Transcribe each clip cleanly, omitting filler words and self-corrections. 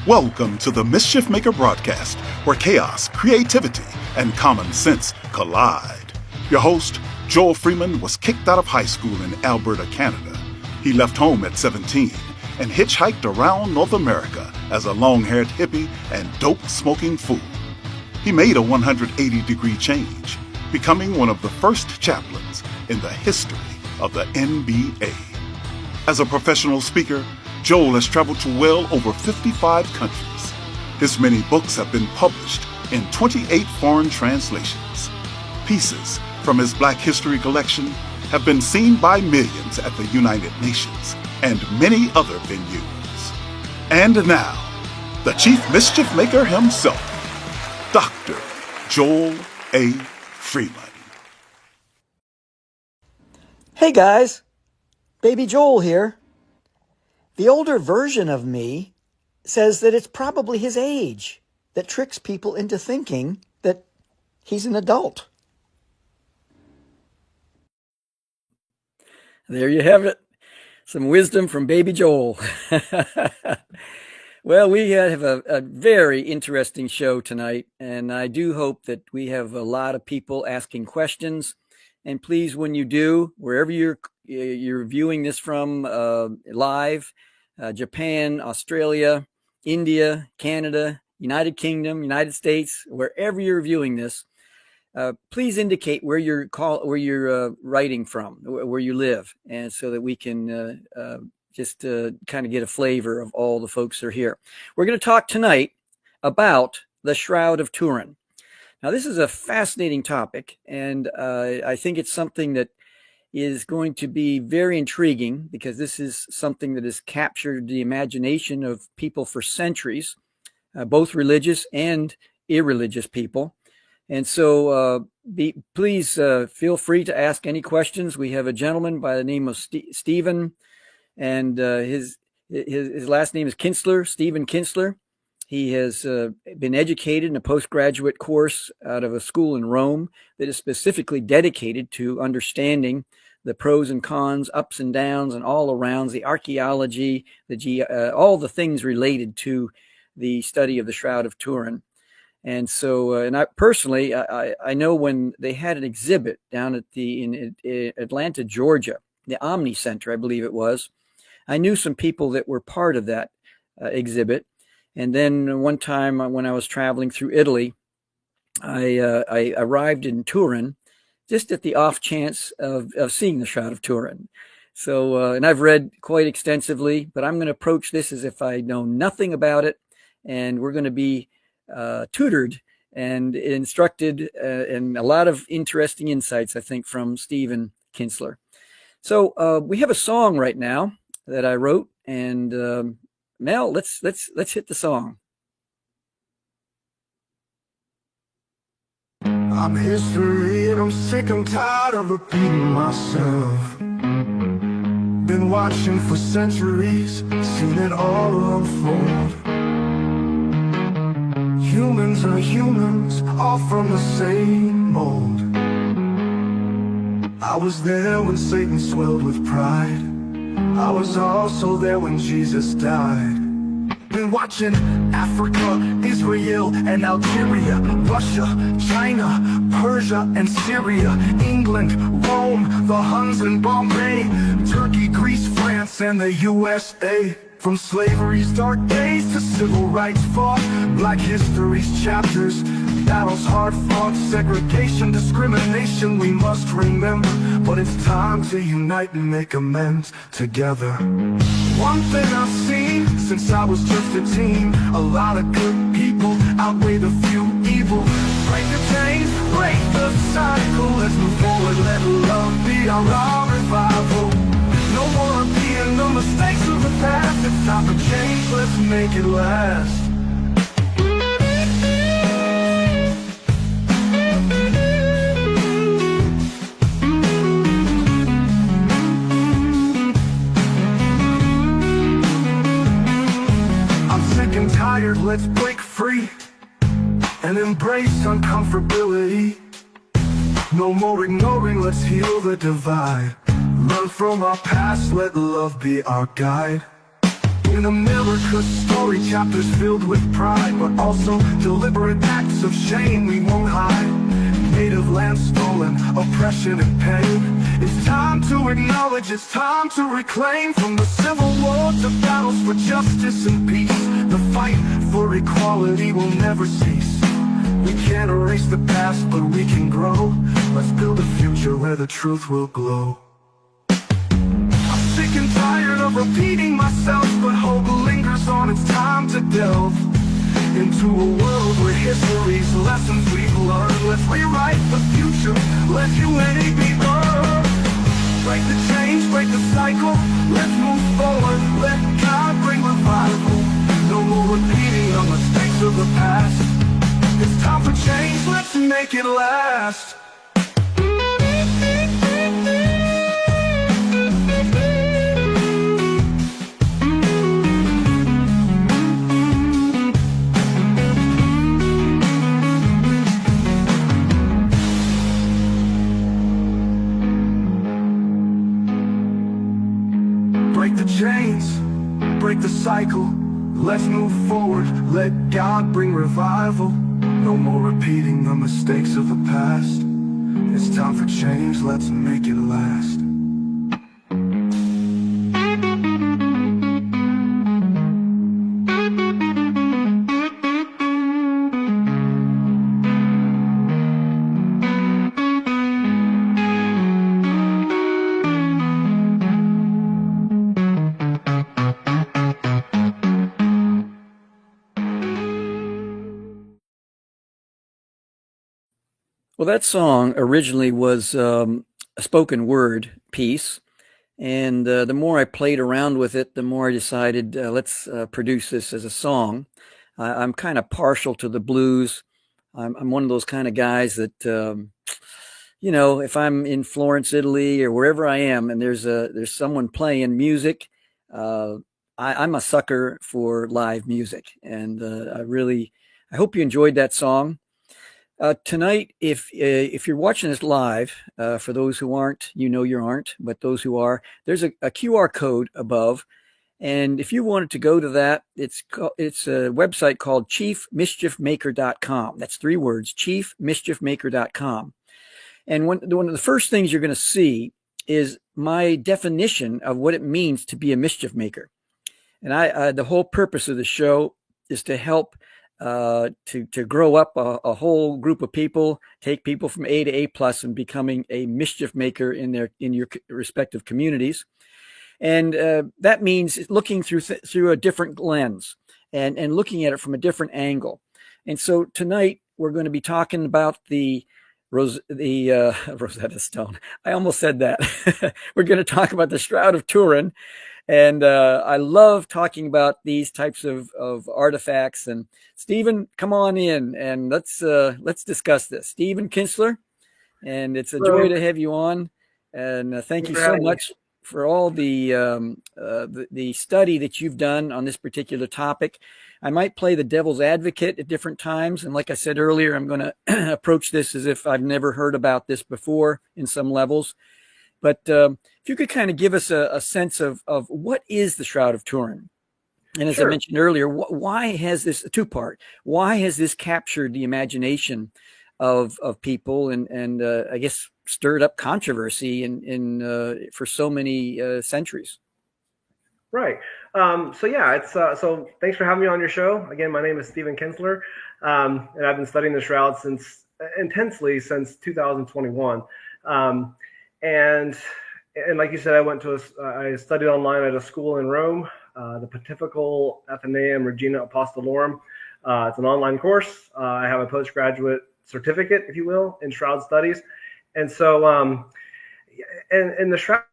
Welcome to the Mischief Maker broadcast, where chaos, creativity, and common sense collide. Your host, Joel Freeman, was kicked out of high school in Alberta, Canada. He left home at 17 and hitchhiked around North America as a long-haired hippie and dope-smoking fool. He made a 180-degree change, becoming one of the first chaplains in the history of the NBA. As a professional speaker, Joel has traveled to well over 55 countries. His many books have been published in 28 foreign translations. Pieces from his Black History collection have been seen by millions at the United Nations and many other venues. And now, the Chief Mischief Maker himself, Dr. Joel A. Freeman. Hey guys, Baby Joel here. The older version of me says that it's probably his age that tricks people into thinking that he's an adult. There you have it. Some wisdom from Baby Joel. Well, we have a very interesting show tonight, and I do hope that we have a lot of people asking questions. And please, when you do, wherever you're viewing this from live, Japan, Australia, India, Canada, United Kingdom, United States, wherever you're viewing this, please indicate where you're writing from, where you live, and so that we can just kind of get a flavor of all the folks that are here. We're going to talk tonight about the Shroud of Turin. Now, this is a fascinating topic, and I think it's something that is going to be very intriguing, because this is something that has captured the imagination of people for centuries, both religious and irreligious people. And so please feel free to ask any questions. We have a gentleman by the name of Stephen, and his last name is Kinstler, Stephen Kinstler. He has been educated in a postgraduate course out of a school in Rome that is specifically dedicated to understanding the pros and cons, ups and downs, and all arounds, the archaeology, all the things related to the study of the Shroud of Turin. And so, and I personally, I know when they had an exhibit down at in Atlanta, Georgia, the Omni Center, I believe it was, I knew some people that were part of that exhibit. And then one time when I was traveling through Italy, I arrived in Turin just at the off chance of seeing the Shroud of Turin. So, and I've read quite extensively, but I'm going to approach this as if I know nothing about it. And we're going to be tutored and instructed, and a lot of interesting insights, I think, from Stephen Kinstler. So we have a song right now that I wrote, and Mel, let's hit the song. I'm history and I'm sick and tired of repeating myself. Been watching for centuries, seen it all unfold. Humans are humans, all from the same mold. I was there when Satan swelled with pride. I was also there when Jesus died. Been watching Africa, Israel, and Algeria, Russia, China, Persia, and Syria, England, Rome, the Huns and Bombay, Turkey, Greece, France, and the USA. From slavery's dark days to civil rights fought, Black history's chapters, battles hard fought, segregation, discrimination we must remember. But it's time to unite and make amends together. One thing I've seen since I was just a teen, a lot of good people outweigh the few evil. Break the chains, break the cycle, let's move forward, let love be our revival. No more repeating the mistakes of the past, it's time for change, let's make it last. Tired, let's break free and embrace uncomfortability. No more ignoring, let's heal the divide. Learn from our past, let love be our guide. In America's story, chapters filled with pride, but also deliberate acts of shame we won't hide. Native land stolen, oppression and pain. It's time to acknowledge, it's time to reclaim. From the Civil War to battles for justice and peace, the fight for equality will never cease. We can't erase the past, but we can grow. Let's build a future where the truth will glow. I'm sick and tired of repeating myself, but hope lingers on. It's time to delve into a world where history's lessons we've learned. Let's rewrite the future, let humanity be born. Break the change, break the cycle, let's move forward. Let God bring revival. No more repeating the mistakes of the past. It's time for change, let's make it last. Break the chains, break the cycle, let's move forward. Let God bring revival. No more repeating the mistakes of the past. It's time for change, let's make it last. Well, that song originally was a spoken word piece, and the more I played around with it, the more I decided let's produce this as a song. I'm kind of partial to the blues. I'm one of those kind of guys that, if I'm in Florence, Italy, or wherever I am, and there's someone playing music, I'm a sucker for live music, and I hope you enjoyed that song. Tonight, if you're watching this live, for those who aren't, you aren't, but those who are, there's a QR code above, and if you wanted to go to that, it's a website called chiefmischiefmaker.com. That's 3 words, chiefmischiefmaker.com. And one of the first things you're going to see is my definition of what it means to be a mischief maker. And the whole purpose of the show is to help to grow up a whole group of people, take people from A to A+ and becoming a mischief maker in your respective communities. And that means looking through a different lens and looking at it from a different angle. And so tonight we're going to be talking about the Rosetta Stone. I almost said that. We're going to talk about the Shroud of Turin. And I love talking about these types of artifacts. And Stephen, come on in and let's discuss this. Stephen Kinstler, and it's a joy to have you on. And thank you so much for all the study that you've done on this particular topic. I might play the devil's advocate at different times, and like I said earlier, I'm going to approach this as if I've never heard about this before in some levels. But if you could kind of give us a sense of what is the Shroud of Turin? And as I mentioned earlier, why has this, a 2-part, why has this captured the imagination of people and I guess stirred up controversy for so many centuries? Right. So thanks for having me on your show. Again, my name is Stephen Kinstler, and I've been studying the Shroud intensely since 2021. And like you said, I studied online at a school in Rome, the Pontifical Athenaeum Regina Apostolorum. It's an online course. I have a postgraduate certificate, if you will, in Shroud Studies. And so, and the Shroud,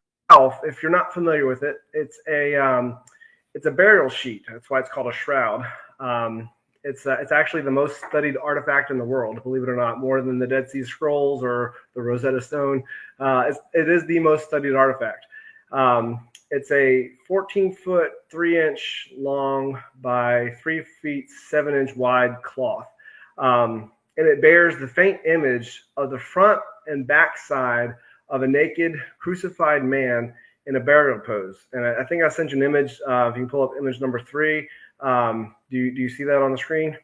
if you're not familiar with it, it's a burial sheet. That's why it's called a shroud. It's actually the most studied artifact in the world, believe it or not, more than the Dead Sea Scrolls or the Rosetta Stone. It is the most studied artifact. It's a 14-foot, 3-inch long by 3 feet, 7-inch wide cloth. And it bears the faint image of the front and back side of a naked, crucified man in a burial pose. And I think I sent you an image. If you can pull up image number 3, do you see that on the screen?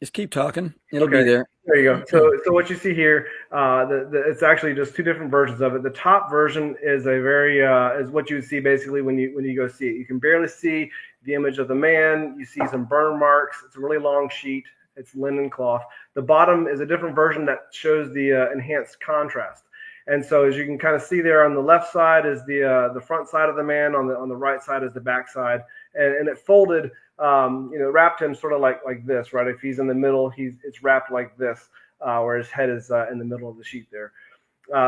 Just keep talking. It'll be there. There you go. So what you see here, it's actually just 2 different versions of it. The top version is a very is what you would see basically when you go see it. You can barely see the image of the man. You see some burn marks. It's a really long sheet. It's linen cloth. The bottom is a different version that shows the enhanced contrast. And so as you can kind of see there, on the left side is the front side of the man. On the right side is the back side, and it folded. Wrapped him sort of like this, right? If he's in the middle, it's wrapped like this, where his head is in the middle of the sheet there.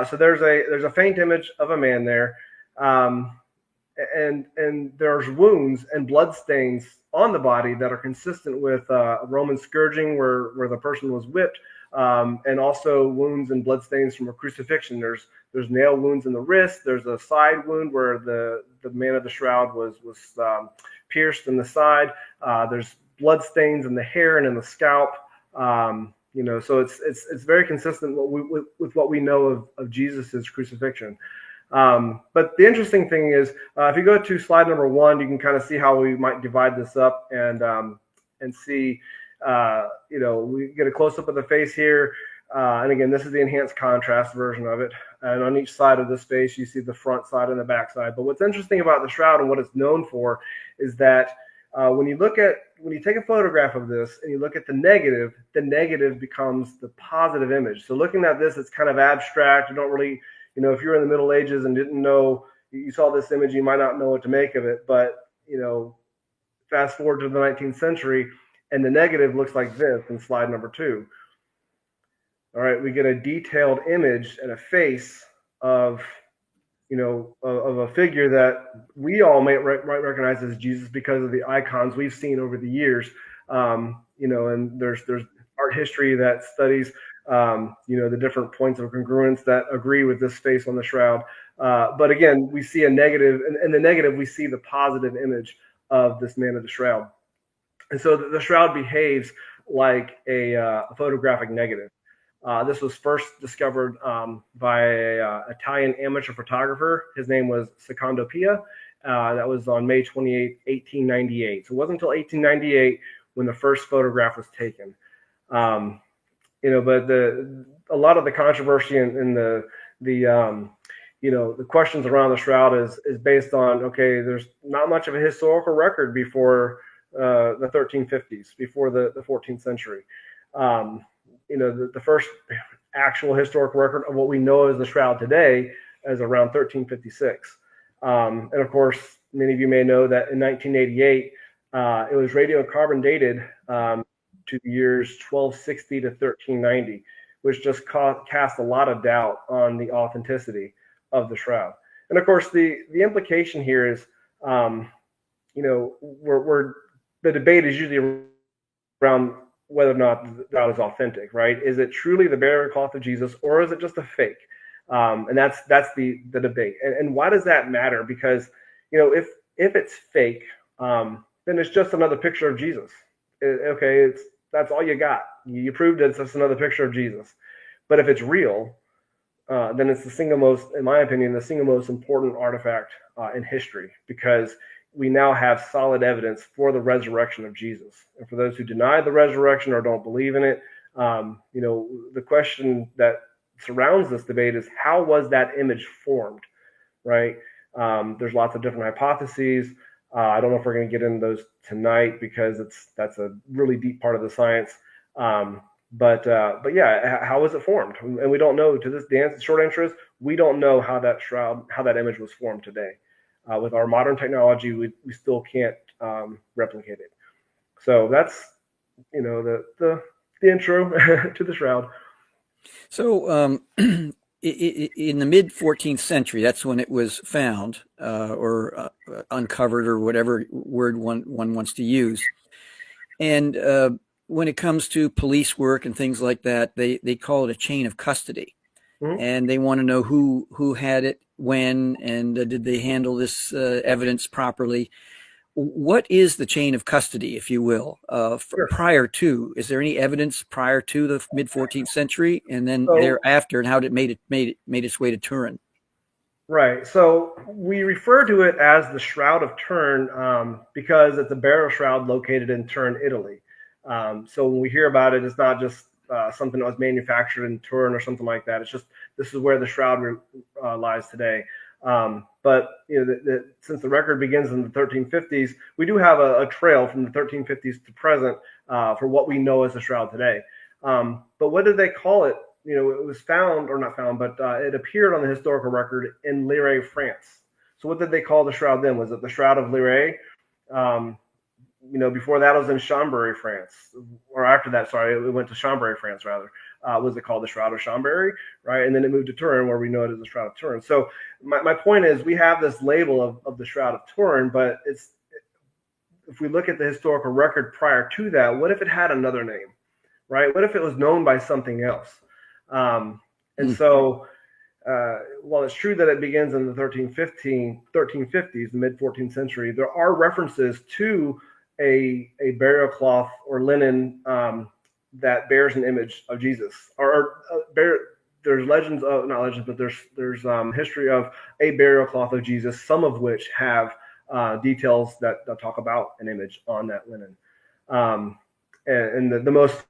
So there's a faint image of a man there, and there's wounds and blood stains on the body that are consistent with Roman scourging, where the person was whipped, and also wounds and blood stains from a crucifixion. There's nail wounds in the wrist. There's a side wound where the man of the shroud was pierced in the side. There's blood stains in the hair and in the scalp. So it's very consistent with what we know of Jesus's crucifixion. But the interesting thing is, if you go to slide number 1, you can kind of see how we might divide this up and see. We get a close up of the face here. And again, this is the enhanced contrast version of it. And on each side of this face, you see the front side and the back side. But what's interesting about the shroud and what it's known for is that when you take a photograph of this and you look at the negative becomes the positive image. So looking at this, it's kind of abstract. You don't really, if you're in the Middle Ages and didn't know, you saw this image, you might not know what to make of it. But, fast forward to the 19th century, and the negative looks like this in slide number 2. All right, we get a detailed image and a face of a figure that we all might recognize as Jesus because of the icons we've seen over the years. And there's art history that studies, the different points of congruence that agree with this face on the shroud. But again, we see a negative, and in the negative, we see the positive image of this man of the shroud. And so the shroud behaves like a photographic negative. This was first discovered by an Italian amateur photographer. His name was Secondo Pia. That was on May 28, 1898. So it wasn't until 1898 when the first photograph was taken. But a lot of the controversy and the questions around the shroud is based on, okay, there's not much of a historical record before the 1350s, before the 14th century. The first actual historical record of what we know as the shroud today is around 1356. And of course, many of you may know that in 1988, it was radiocarbon dated to the years 1260 to 1390, which just cast a lot of doubt on the authenticity of the shroud. And of course, the implication here is, the debate is usually around whether or not that is authentic, right? Is it truly the burial cloth of Jesus, or is it just a fake? And that's the debate. And why does that matter? Because, if it's fake, then it's just another picture of Jesus. That's all you got. You proved it's just another picture of Jesus. But if it's real, then it's in my opinion, the single most important artifact in history, because we now have solid evidence for the resurrection of Jesus. And for those who deny the resurrection or don't believe in it, the question that surrounds this debate is, how was that image formed, right? There's lots of different hypotheses. I don't know if we're going to get into those tonight because that's a really deep part of the science. But yeah, how was it formed? And we don't know to this day. The short answer is we don't know how that image was formed today. With our modern technology, we still can't replicate it. So that's the intro to the shroud. So in the mid 14th century, that's when it was found or uncovered, or whatever word one wants to use. And when it comes to police work and things like that, they call it a chain of custody. Mm-hmm. And they want to know who had it, when, and did they handle this evidence properly. What is the chain of custody, if you will, Sure. prior to? Is there any evidence prior to the mid 14th century, and then thereafter, and how it made its way to Turin? Right. So we refer to it as the Shroud of Turin because it's a burial shroud located in Turin, Italy. So when we hear about it, it's not just something that was manufactured in Turin or something like that. It's just this is where the shroud lies today. But since the record begins in the 1350s, we do have a trail from the 1350s to present for what we know as the shroud today. But what did they call it? It was found, or not found, but it appeared on the historical record in Lire, France. So what did they call the shroud then? Was it the Shroud of Lire? Before that it was in Chambéry, France, or after that, sorry, it went to Chambéry, France, rather. Was it called the Shroud of Chambéry, right? And then it moved to Turin, where we know it as the Shroud of Turin. So my point is, we have this label of the Shroud of Turin, but if we look at the historical record prior to that, what if it had another name, right? What if it was known by something else? So while it's true that it begins in the 1350s, the mid 14th century, there are references to a burial cloth or linen that bears an image of Jesus. There's legends of, not legends, but there's history of a burial cloth of Jesus, some of which have details that talk about an image on that linen. And the most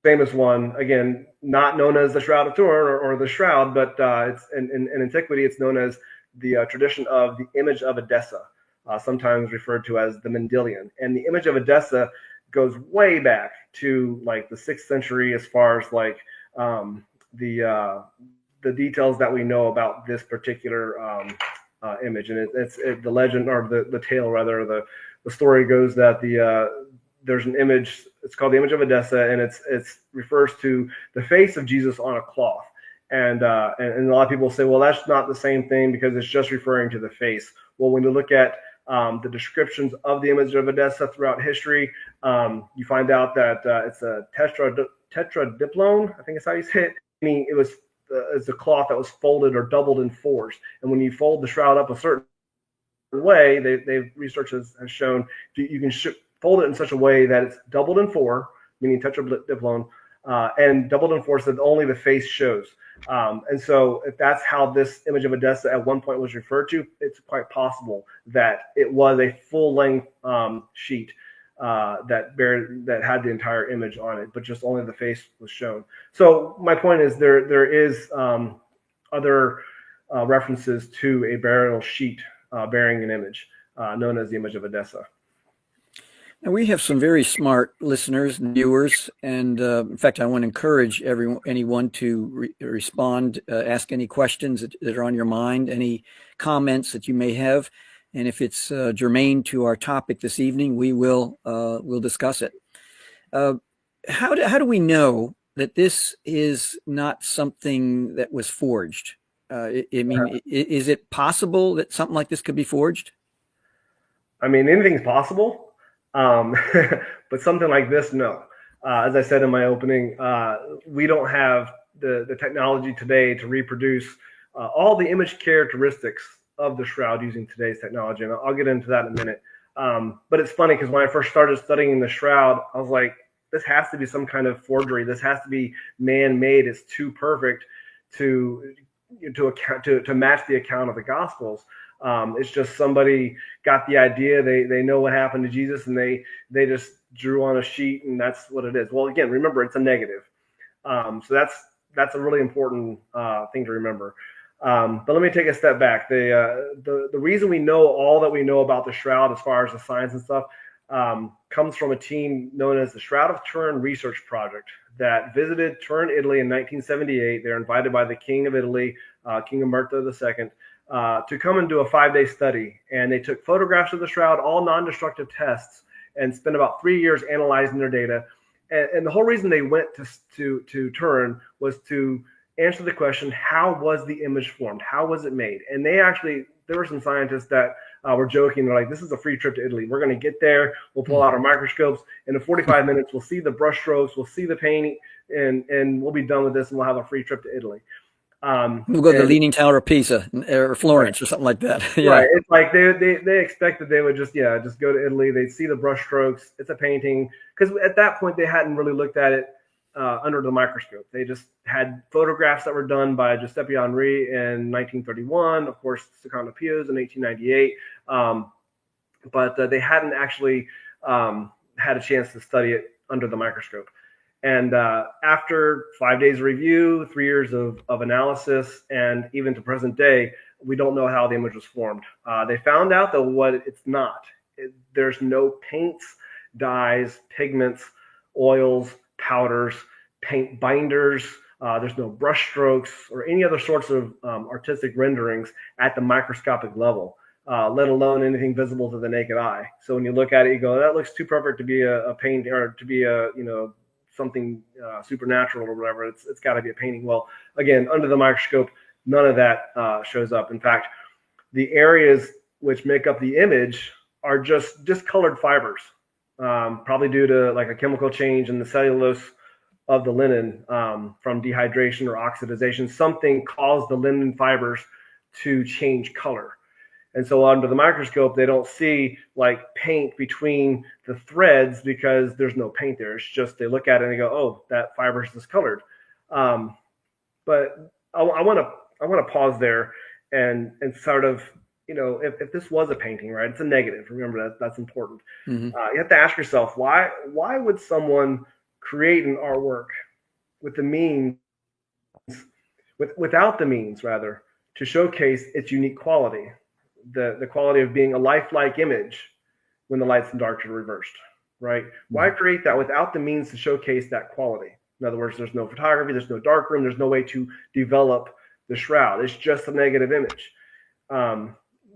famous one, again, not known as the Shroud of Turin or the Shroud, but it's in antiquity, it's known as the tradition of the image of Edessa, sometimes referred to as the Mendelian. And the image of Edessa goes way back to like the 6th century, as far as like the details that we know about this particular image. And it's the legend, or the tale rather, the story goes that there's an image. It's called the image of Edessa, and it refers to the face of Jesus on a cloth. And a lot of people say, well, that's not the same thing because it's just referring to the face. Well, when you look at the descriptions of the image of Edessa throughout history, you find out that it's a tetradiplone, I think is how you say it. Meaning it's a cloth that was folded or doubled in fours. And when you fold the shroud up a certain way, research has shown you can fold it in such a way that it's doubled in four, meaning tetradiplone, and doubled in four so that only the face shows. And so if that's how this image of Edessa at one point was referred to, it's quite possible that it was a full-length sheet that had the entire image on it, but just only the face was shown. So my point is there is other references to a burial sheet bearing an image known as the image of Edessa. And we have some very smart listeners and viewers, and in fact, I want to encourage anyone to respond, ask any questions that are on your mind, any comments that you may have, and if it's germane to our topic this evening, we'll discuss it. How do we know that this is not something that was forged? Is it possible that something like this could be forged? I mean, anything's possible. But something like this, no. As I said in my opening, we don't have the technology today to reproduce all the image characteristics of the shroud using today's technology, and I'll get into that in a minute. But it's funny because when I first started studying the shroud, I was like, this has to be some kind of forgery. This has to be man-made. It's too perfect to match the account of the Gospels. It's just somebody got the idea. They know what happened to Jesus, and they just drew on a sheet, and that's what it is. Well, again, remember, it's a negative. So that's a really important thing to remember. But let me take a step back. The reason we know all that we know about the shroud as far as the science and stuff comes from a team known as the Shroud of Turin Research Project that visited Turin, Italy in 1978. They're invited by the King of Italy, King Umberto II, to come and do a 5-day study. And they took photographs of the shroud, all non-destructive tests, and spent about 3 years analyzing their data. And the whole reason they went to Turin was to answer the question, how was the image formed? How was it made? And there were some scientists that were joking. They're like, this is a free trip to Italy. We're going to get there. We'll pull out our microscopes. In 45 minutes, we'll see the brush strokes. We'll see the painting, and we'll be done with this, and we'll have a free trip to Italy. We'll go to the Leaning Tower of Pisa or Florence, right, or something like that. Yeah. Right. It's like they expected they would just go to Italy. They'd see the brush strokes. It's a painting. Because at that point, they hadn't really looked at it under the microscope. They just had photographs that were done by Giuseppe Henri in 1931, of course, Secondo Pio's in 1898, but they hadn't actually had a chance to study it under the microscope. And after 5 days of review, 3 years of analysis, and even to present day, we don't know how the image was formed. They found out that what it's not. There's no paints, dyes, pigments, oils, powders, paint binders. There's no brush strokes or any other sorts of artistic renderings at the microscopic level, let alone anything visible to the naked eye. So when you look at it, you go, that looks too perfect to be a painting or to be a, something supernatural or whatever. It's got to be a painting. Well, again, under the microscope, none of that shows up. In fact, the areas which make up the image are just discolored fibers, probably due to like a chemical change in the cellulose of the linen from dehydration or oxidization. Something caused the linen fibers to change color. And so under the microscope, they don't see like paint between the threads because there's no paint there. It's just they look at it and they go, oh, that fiber is discolored. But I want to pause there and sort of, if this was a painting, right, it's a negative. Remember that's important. Mm-hmm. You have to ask yourself, why would someone create an artwork with the means, without the means rather, to showcase its unique quality? The quality of being a lifelike image when the lights and darks are reversed, right? Why create that without the means to showcase that quality? In other words, there's no photography, there's no darkroom, there's no way to develop the shroud. It's just a negative image.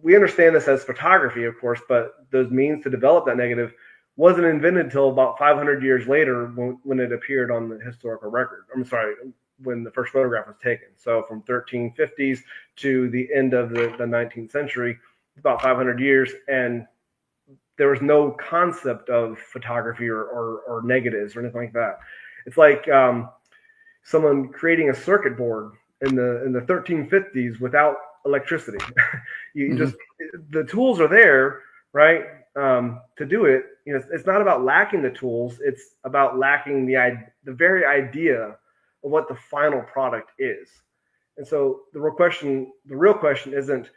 We understand this as photography, of course, but those means to develop that negative wasn't invented until about 500 years later when it appeared on the historical record. I'm sorry, when the first photograph was taken. So from 1350s to the end of the 19th century, about 500 years, and there was no concept of photography or negatives or anything like that. It's like someone creating a circuit board in the 1350s without electricity. You just, the tools are there, right, to do it. It's not about lacking the tools. It's about lacking the very idea of what the final product is. And so the real question isn't,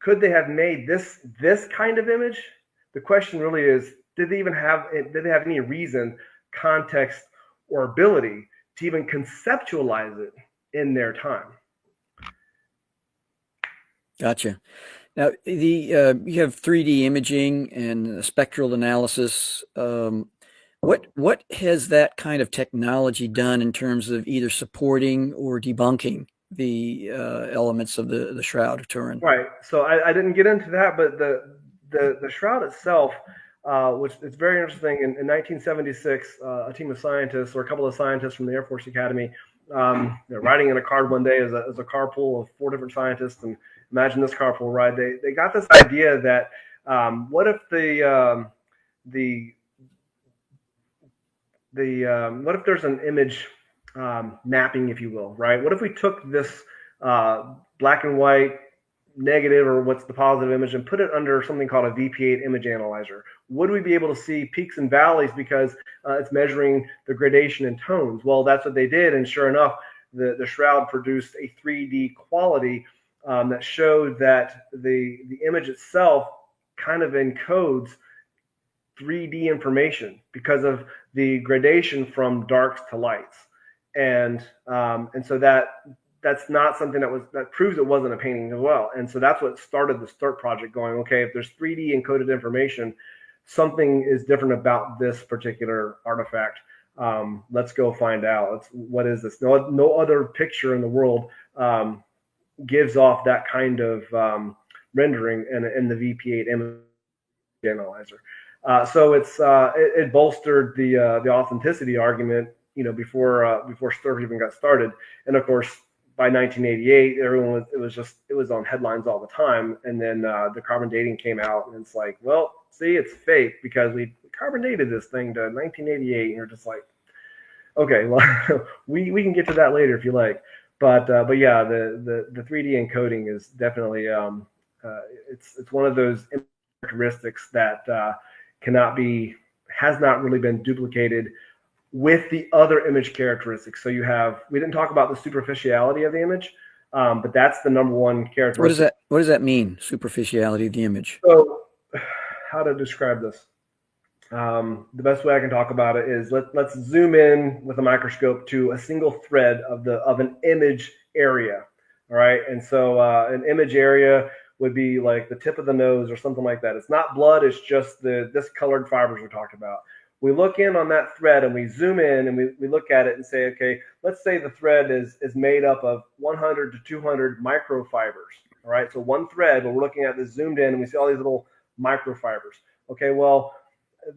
could they have made this kind of image? The question really is, did they have any reason, context, or ability to even conceptualize it in their time? Gotcha. Now, you have 3D imaging and spectral analysis. What has that kind of technology done in terms of either supporting or debunking the elements of the Shroud of Turin? Right. So I didn't get into that, but the Shroud itself, which is very interesting. In 1976, a team of scientists, or a couple of scientists from the Air Force Academy, riding in a car one day as a carpool of 4 different scientists, and imagine this carpool ride. They got this idea that what if what if there's an image mapping, if you will, right? What if we took this black and white negative, or what's the positive image, and put it under something called a VP8 image analyzer? Would we be able to see peaks and valleys because it's measuring the gradation in tones? Well, that's what they did, and sure enough, the Shroud produced a 3D quality that showed that the image itself kind of encodes 3D information because of the gradation from darks to lights, and so that's not something that proves it wasn't a painting as well. And so that's what started the START project going, okay, if there's 3D encoded information, something is different about this particular artifact. Let's go find out. What is this? No other picture in the world gives off that kind of rendering in the VP8 image analyzer. So it bolstered the authenticity argument, before START even got started. And of course, by 1988, it was on headlines all the time. And then the carbon dating came out, and it's like, well, see, it's fake because we carbon dated this thing to 1988. And you're just like, okay, well, we can get to that later if you like. But yeah, the 3D encoding is definitely it's one of those characteristics that has not really been duplicated with the other image characteristics. So we didn't talk about the superficiality of the image, but that's the number one characteristic. What does that mean? Superficiality of the image. So how to describe this? The best way I can talk about it is let's zoom in with a microscope to a single thread of an image area. All right. And so an image area would be like the tip of the nose or something like that. It's not blood. It's just the discolored fibers we're talking about. We look in on that thread and we zoom in and we look at it and say, okay, let's say the thread is made up of 100 to 200 microfibers. All right. So one thread, when we're looking at this zoomed in and we see all these little microfibers. Okay. Well,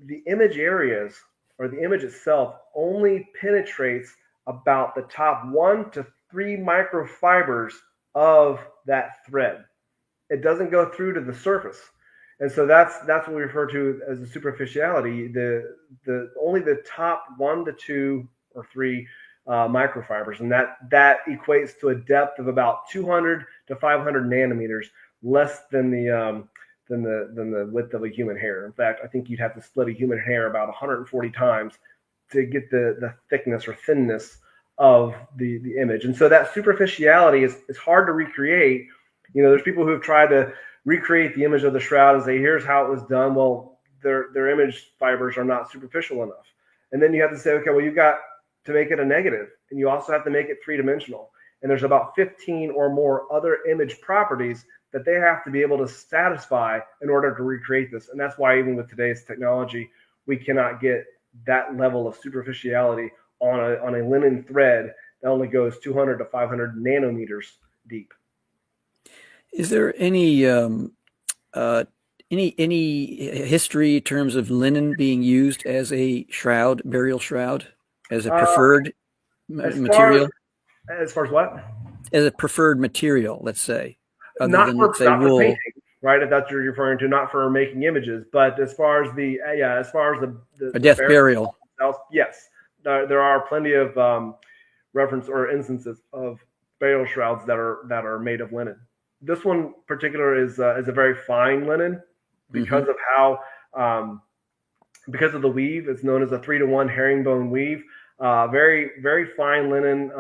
the image areas or the image itself only penetrates about the top 1 to 3 microfibers of that thread. It doesn't go through to the surface. And so that's what we refer to as the superficiality. The only the top 1 to 2 or 3 microfibers, and that equates to a depth of about 200 to 500 nanometers, less than the width of a human hair. In fact, I think you'd have to split a human hair about 140 times to get the thickness or thinness of the image. And so that superficiality is hard to recreate. You know, there's people who have tried to recreate the image of the shroud and say, here's how it was done. Well, their image fibers are not superficial enough. And then you have to say, okay, well, you've got to make it a negative, and you also have to make it three-dimensional. And there's about 15 or more other image properties that they have to be able to satisfy in order to recreate this. And that's why even with today's technology, we cannot get that level of superficiality on a linen thread that only goes 200 to 500 nanometers deep. Is there any history in terms of linen being used as a shroud, burial shroud, as a preferred material? As far as what? As a preferred material, let's say. Not for painting, right? If that's what you're referring to, not for making images, but as far as the a death burial. Yes, there are plenty of reference or instances of burial shrouds that are made of linen. This one in particular is a very fine linen because of how because of the weave. It's known as a 3-to-1 herringbone weave. Very, very fine linen.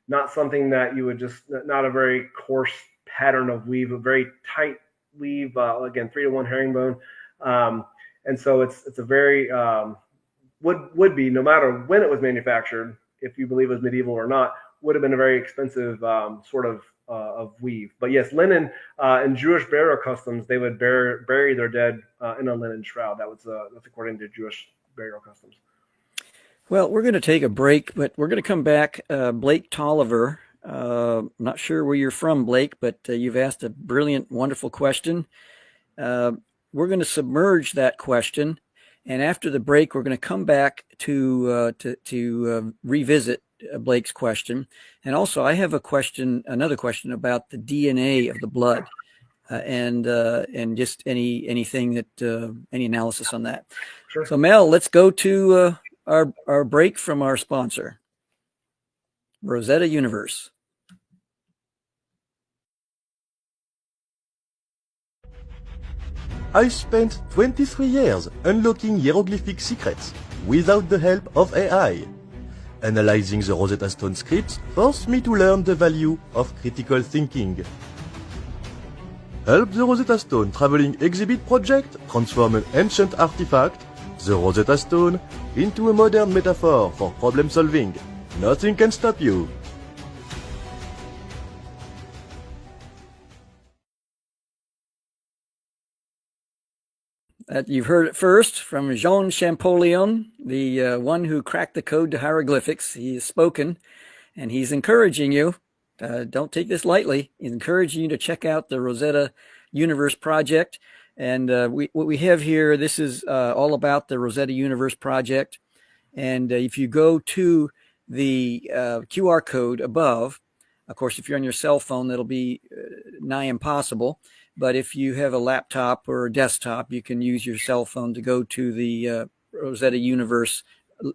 Not something that you would not a very coarse pattern of weave, a very tight weave. Again, 3-to-1 herringbone. And so it's a very would be, no matter when it was manufactured, if you believe it was medieval or not, would have been a very expensive sort of weave. But yes, linen in Jewish burial customs, they would bury their dead in a linen shroud. That's according to Jewish burial customs. Well, we're going to take a break, but we're going to come back. Blake Tolliver, not sure where you're from, Blake, but you've asked a brilliant, wonderful question. We're going to submerge that question, and after the break, we're going to come back to revisit Blake's question. And also, I have another question about the DNA of the blood, and just anything that any analysis on that. Sure. So, Mel, let's go to our break from our sponsor, Rosetta Universe. I spent 23 years unlocking hieroglyphic secrets without the help of AI. Analyzing the Rosetta Stone scripts forced me to learn the value of critical thinking. Help the Rosetta Stone Traveling Exhibit Project transform an ancient artifact, the Rosetta Stone, into a modern metaphor for problem solving. Nothing can stop you. You've heard it first from Jean Champollion, the one who cracked the code to hieroglyphics. He has spoken, and he's encouraging you. Don't take this lightly. He's encouraging you to check out the Rosetta Universe project. And what we have here, this is all about the Rosetta Universe project. And if you go to the QR code above, of course, if you're on your cell phone, that'll be nigh impossible. But if you have a laptop or a desktop, you can use your cell phone to go to the Rosetta Universe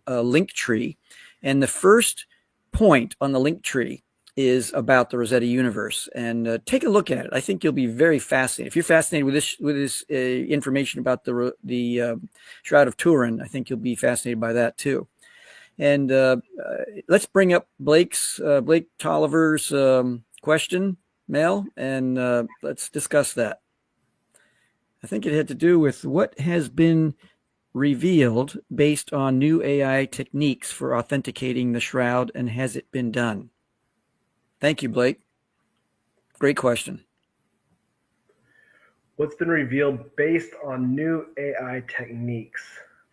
link tree. And the first point on the link tree is about the Rosetta Universe. And take a look at it. I think you'll be very fascinated. If you're fascinated with this information about the Shroud of Turin, I think you'll be fascinated by that too. And let's bring up Blake Tolliver's question, Mel, and let's discuss that. I think it had to do with what has been revealed based on new AI techniques for authenticating the shroud, and has it been done? Thank you, Blake. Great question. What's been revealed based on new AI techniques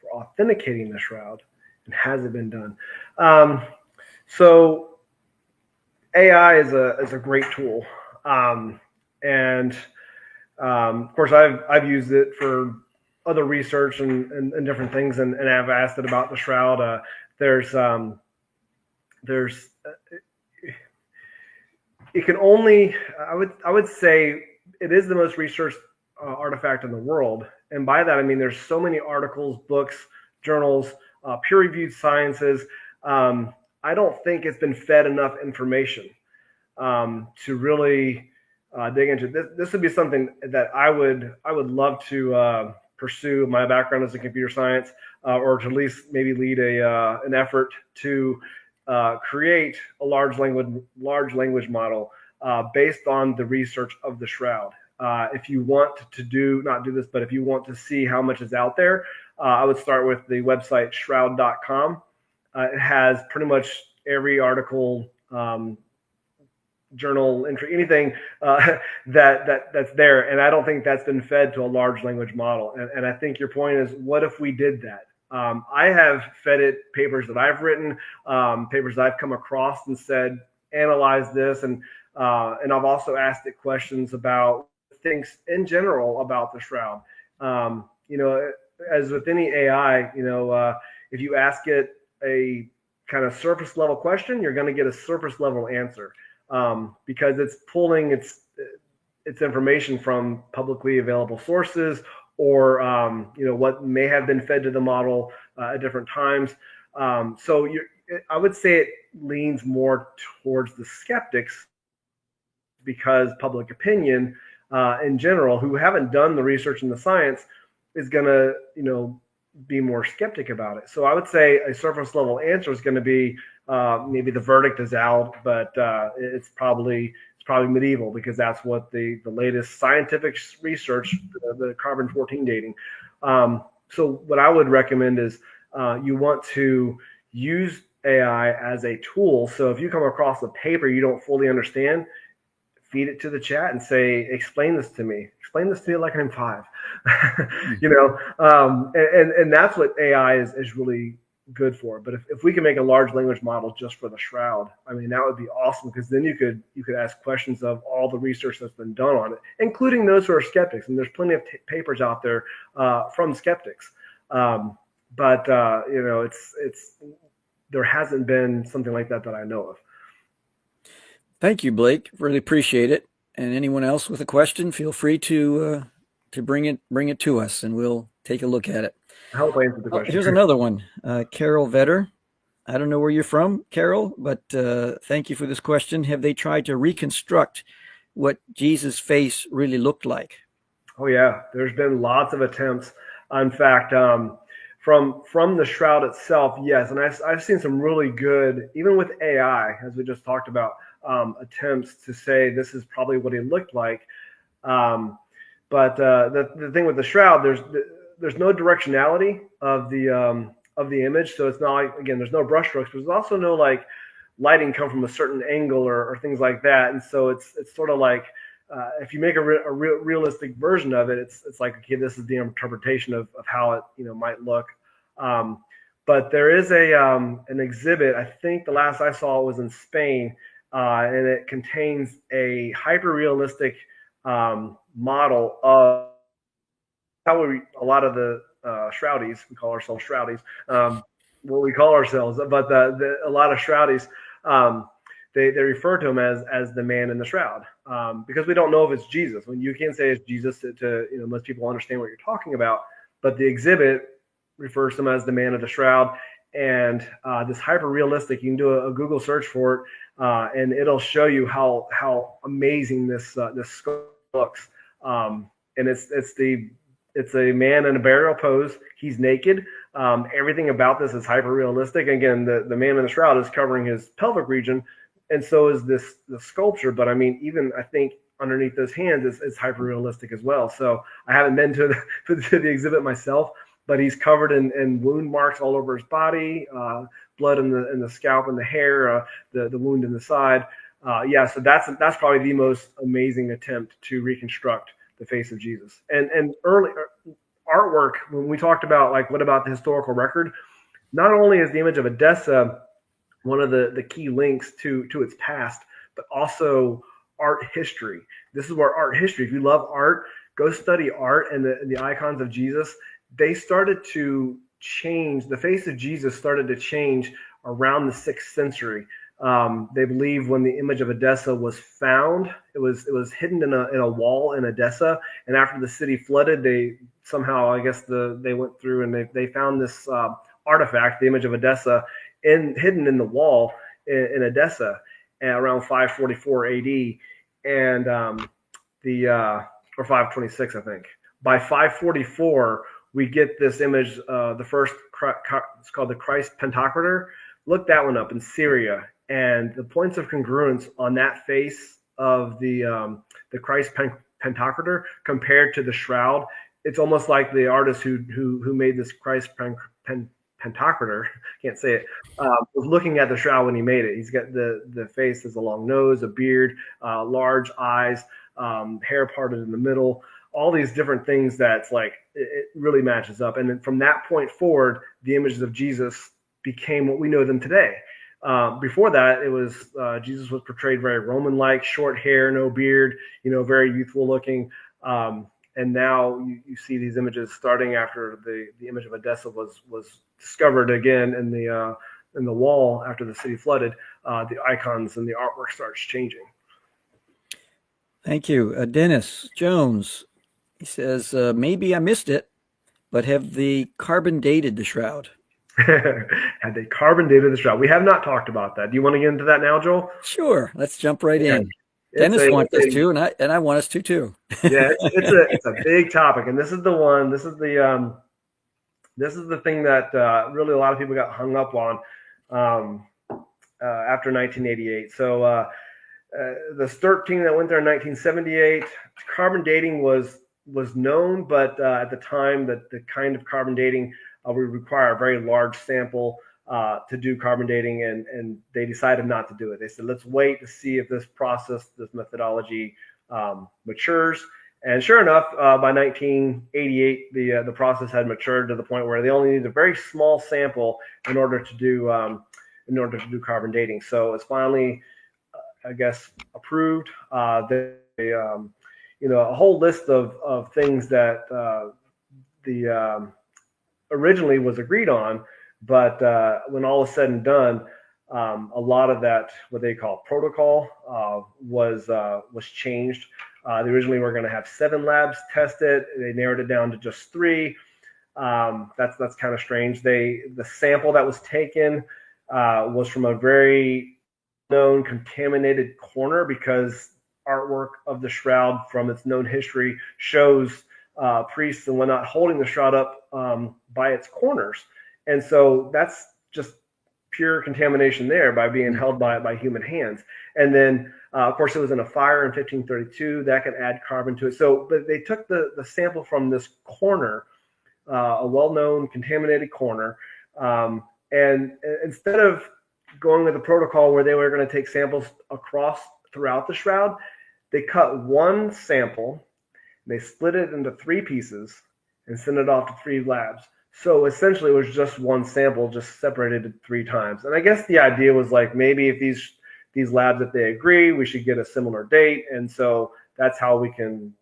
for authenticating the shroud, and has it been done? So AI is a great tool, and of course I've used it for other research and different things, and I've asked it about the shroud. It can only, I would say it is the most researched artifact in the world, and by that I mean there's so many articles, books, journals, peer-reviewed sciences. I don't think it's been fed enough information to really dig into. This would be something that I would love to pursue. My background is in computer science, or to at least maybe lead an effort to create a large language model based on the research of the shroud. If you want to not do this, but if you want to see how much is out there, I would start with the website shroud.com. It has pretty much every article, journal entry, anything that's there. And I don't think that's been fed to a large language model. And I think your point is, what if we did that? I have fed it papers that I've written, papers that I've come across and said, analyze this. And I've also asked it questions about things in general about the shroud. As with any AI, if you ask it a kind of surface level question, you're going to get a surface level answer, because it's pulling its information from publicly available sources, or what may have been fed to the model at different times. So I would say it leans more towards the skeptics, because public opinion in general, who haven't done the research and the science, is going to be more skeptic about it. So I would say a surface level answer is going to be maybe the verdict is out, but it's probably medieval, because that's what the latest scientific research, the carbon-14 dating. So what I would recommend is you want to use AI as a tool. So if you come across a paper you don't fully understand, feed it to the chat and say, explain this to me like I'm 5. And that's what AI is really good for. But if we can make a large language model just for the shroud, I mean, that would be awesome, because then you could ask questions of all the research that's been done on it, including those who are skeptics. And there's plenty of papers out there from skeptics. But there hasn't been something like that I know of. Thank you, Blake. Really appreciate it. And anyone else with a question, feel free to bring it to us, and we'll take a look at it. I hope I answered the question. Here's another one. Carol Vetter. I don't know where you're from, Carol, but thank you for this question. Have they tried to reconstruct what Jesus' face really looked like? Oh yeah, there's been lots of attempts. In fact, from the shroud itself, yes, and I've seen some really good, even with AI, as we just talked about, attempts to say this is probably what he looked like. But the thing with the shroud, there's no directionality of the image, so it's not like, again, there's no brush strokes, but there's also no like lighting come from a certain angle or things like that, and so it's sort of like if you make a realistic version of it, it's like, okay, this is the interpretation of how it might look. But there is an exhibit, I think the last I saw was in Spain, and it contains a hyper-realistic model of how a lot of the Shroudies, we call ourselves Shroudies, what we call ourselves, but a lot of Shroudies, they refer to him as the man in the shroud, because we don't know if it's Jesus. When you can't say it's Jesus to most people understand what you're talking about, but the exhibit refers to him as the man of the shroud. And this hyper realistic, you can do a Google search for it, and it'll show you how amazing this sculpture looks. And it's the It's a man in a burial pose. He's naked. Everything about this is hyper realistic. Again, the man in the shroud is covering his pelvic region, and so is the sculpture. But I mean, even I think underneath those hands is hyper realistic as well. So I haven't been to the exhibit myself, but he's covered in wound marks all over his body, blood in the scalp and the hair, the wound in the side. So that's probably the most amazing attempt to reconstruct the face of Jesus. And early artwork, when we talked about like what about the historical record, not only is the image of Edessa one of the key links to its past, but also art history. This is where art history, if you love art, go study art and the icons of Jesus. They started to change, the face of Jesus started to change around the 6th century. They believe when the image of Edessa was found, it was hidden in a wall in Edessa, and after the city flooded, they somehow, I guess they went through and they found this artifact, the image of Edessa, hidden in the wall in Edessa around 544 AD, and or 526, I think. By 544, we get this image, the first, it's called the Christ Pantocrator. Look that one up in Syria. And the points of congruence on that face of the Christ Pantocrator compared to the shroud, it's almost like the artist who made this Christ Pantocrator, can't say it, was looking at the shroud when he made it. He's got the face has a long nose, a beard, large eyes, hair parted in the middle, all these different things that's like, it really matches up. And then from that point forward, the images of Jesus became what we know them today. Before that, it was Jesus was portrayed very Roman-like, short hair, no beard, very youthful looking. And now you see these images starting after the image of Edessa was discovered again in the wall after the city flooded. The icons and the artwork starts changing. Thank you. Dennis Jones, he says, maybe I missed it, but have they carbon dated the shroud? Had they carbon dated the shroud? We have not talked about that. Do you want to get into that now, Joel? Sure. Let's jump right in. Dennis wants us to, and I want us to too. Yeah, it's a big topic, and this is the one. This is the thing that really a lot of people got hung up on after 1988. So the STURT team that went there in 1978, carbon dating was known, but at the time that the kind of carbon dating would require a very large sample to do carbon dating, and they decided not to do it. They said, let's wait to see if this process, this methodology matures. And sure enough, by 1988, the process had matured to the point where they only needed a very small sample in order to do carbon dating. So it's finally, I guess, approved. A whole list of things that originally was agreed on, but when all was said and done, a lot of that, what they call protocol, was changed. They originally were going to have 7 labs test it. They narrowed it down to just 3. That's kind of strange. The sample that was taken was from a very known contaminated corner, because artwork of the shroud from its known history shows priests and whatnot holding the shroud up by its corners. And so that's just pure contamination there by being held by human hands. And then, of course, it was in a fire in 1532 that could add carbon to it. So, but they took the sample from this corner, a well-known contaminated corner, and instead of going with the protocol where they were going to take samples across throughout the shroud, they cut one sample, they split it into 3 pieces, and sent it off to 3 labs. So essentially, it was just one sample, just separated 3 times. And I guess the idea was like, maybe if these labs, if they agree, we should get a similar date. And so that's how we can,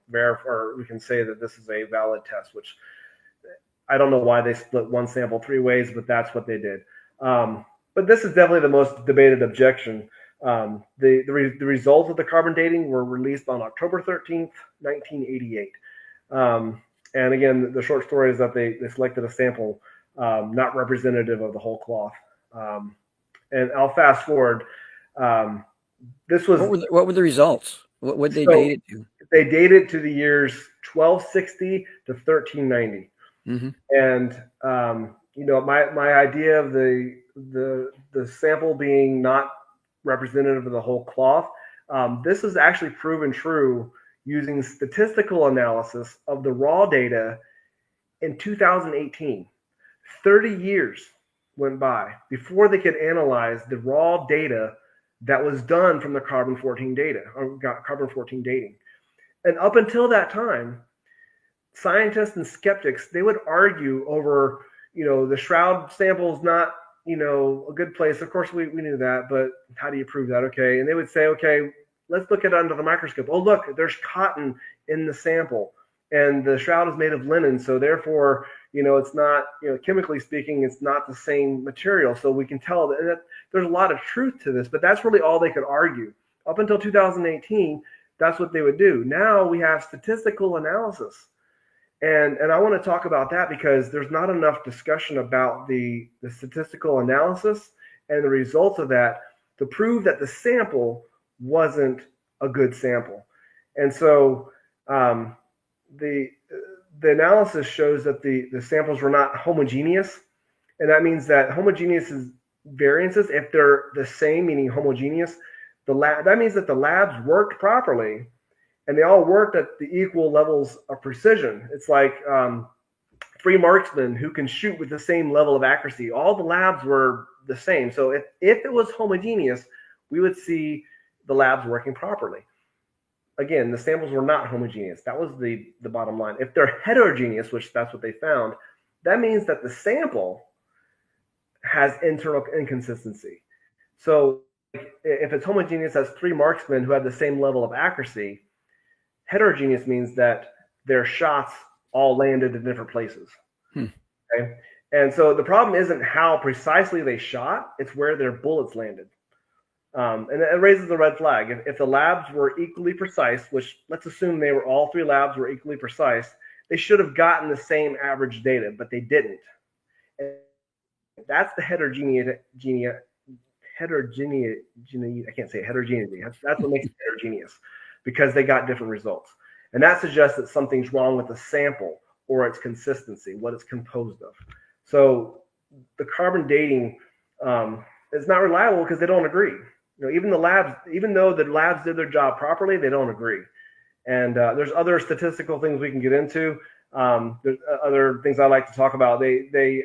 verify, or we can say that this is a valid test, which I don't know why they split one sample 3 ways, but that's what they did. But this is definitely the most debated objection. The results of the carbon dating were released on October 13th, 1988. And again, the short story is that they selected a sample not representative of the whole cloth. And I'll fast forward. This was what were the results? What would they date it to? They dated to the years 1260 to 1390. Mm-hmm. And my idea of the sample being not representative of the whole cloth, this is actually proven true using statistical analysis of the raw data in 2018. 30 years went by before they could analyze the raw data that was done from the carbon-14 data, or carbon-14 dating. And up until that time, scientists and skeptics, they would argue over, the Shroud sample is not, a good place. Of course, we knew that, but how do you prove that? Okay. And they would say, okay, let's look at it under the microscope. Oh, look, there's cotton in the sample, and the Shroud is made of linen. So therefore, it's not, chemically speaking, it's not the same material. So we can tell that there's a lot of truth to this, but that's really all they could argue. Up until 2018, that's what they would do. Now we have statistical analysis. And I want to talk about that because there's not enough discussion about the statistical analysis and the results of that to prove that the sample wasn't a good sample. And so the analysis shows that the samples were not homogeneous. And that means that homogeneous variances, if they're the same, meaning homogeneous, that means that the labs worked properly. And they all worked at the equal levels of precision. It's like three marksmen who can shoot with the same level of accuracy. All the labs were the same. So if it was homogeneous, we would see the labs working properly. Again, the samples were not homogeneous. That was the bottom line. If they're heterogeneous, which that's what they found, that means that the sample has internal inconsistency. So if it's homogeneous, that's three marksmen who have the same level of accuracy. Heterogeneous means that their shots all landed in different places. Okay? And so the problem isn't how precisely they shot, it's where their bullets landed. And it raises a red flag. If the labs were equally precise, which let's assume all three labs were equally precise, they should have gotten the same average data, but they didn't. And that's the heterogeneity. I can't say heterogeneity. That's what makes it heterogeneous, because they got different results. And that suggests that something's wrong with the sample or its consistency, what it's composed of. So the carbon dating is not reliable because they don't agree. Even though the labs did their job properly, they don't agree. And there's other statistical things we can get into. There's other things I like to talk about. It